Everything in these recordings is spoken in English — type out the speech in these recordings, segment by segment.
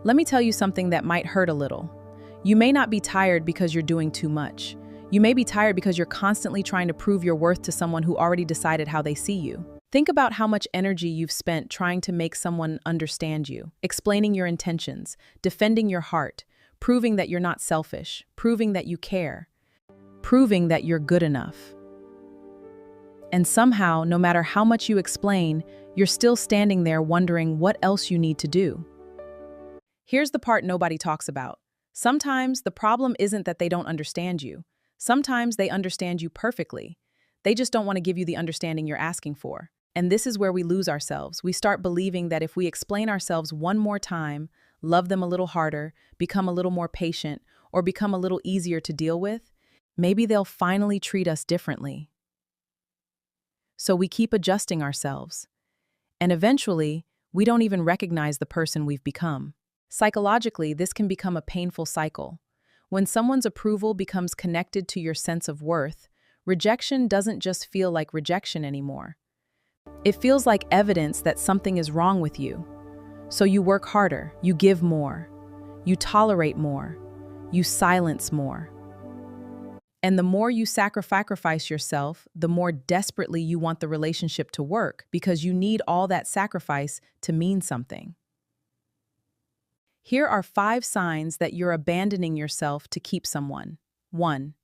Let me tell you something that might hurt a little. You may not be tired because you're doing too much. You may be tired because you're constantly trying to prove your worth to someone who already decided how they see you. Think about how much energy you've spent trying to make someone understand you, explaining your intentions, defending your heart, proving that you're not selfish, proving that you care, proving that you're good enough. And somehow, no matter how much you explain, you're still standing there wondering what else you need to do. Here's the part nobody talks about. Sometimes the problem isn't that they don't understand you. Sometimes they understand you perfectly. They just don't want to give you the understanding you're asking for. And this is where we lose ourselves. We start believing that if we explain ourselves one more time, love them a little harder, become a little more patient, or become a little easier to deal with, maybe they'll finally treat us differently. So we keep adjusting ourselves. And eventually, we don't even recognize the person we've become. Psychologically, this can become a painful cycle. When someone's approval becomes connected to your sense of worth, rejection doesn't just feel like rejection anymore. It feels like evidence that something is wrong with you. So you work harder, you give more, you tolerate more, you silence more. And the more you sacrifice yourself, the more desperately you want the relationship to work because you need all that sacrifice to mean something. Here are 5 signs that you're abandoning yourself to keep someone. 1.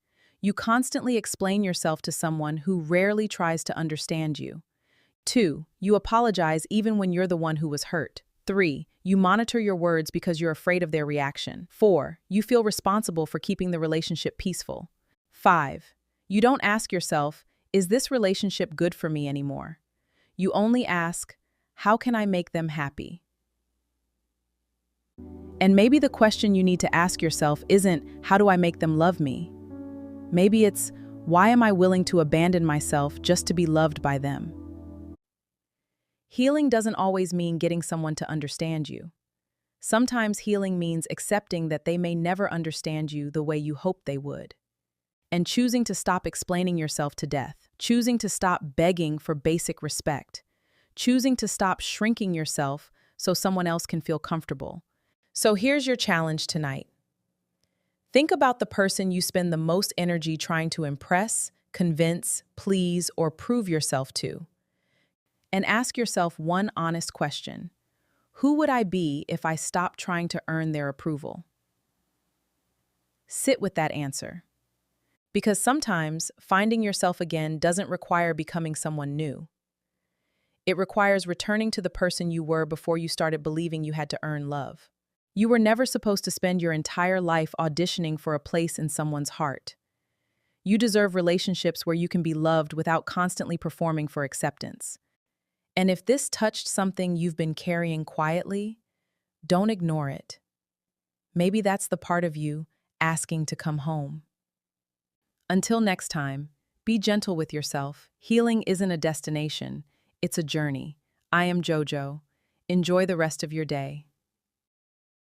You constantly explain yourself to someone who rarely tries to understand you. 2. You apologize even when you're the one who was hurt. 3. You monitor your words because you're afraid of their reaction. 4. You feel responsible for keeping the relationship peaceful. 5. You don't ask yourself, is this relationship good for me anymore? You only ask, how can I make them happy? And maybe the question you need to ask yourself isn't, how do I make them love me? Maybe it's, why am I willing to abandon myself just to be loved by them? Healing doesn't always mean getting someone to understand you. Sometimes healing means accepting that they may never understand you the way you hoped they would. And choosing to stop explaining yourself to death. Choosing to stop begging for basic respect. Choosing to stop shrinking yourself so someone else can feel comfortable. So here's your challenge tonight. Think about the person you spend the most energy trying to impress, convince, please, or prove yourself to. And ask yourself one honest question. Who would I be if I stopped trying to earn their approval? Sit with that answer. Because sometimes finding yourself again doesn't require becoming someone new. It requires returning to the person you were before you started believing you had to earn love. You were never supposed to spend your entire life auditioning for a place in someone's heart. You deserve relationships where you can be loved without constantly performing for acceptance. And if this touched something you've been carrying quietly, don't ignore it. Maybe that's the part of you asking to come home. Until next time, be gentle with yourself. Healing isn't a destination, it's a journey. I am JoJo. Enjoy the rest of your day.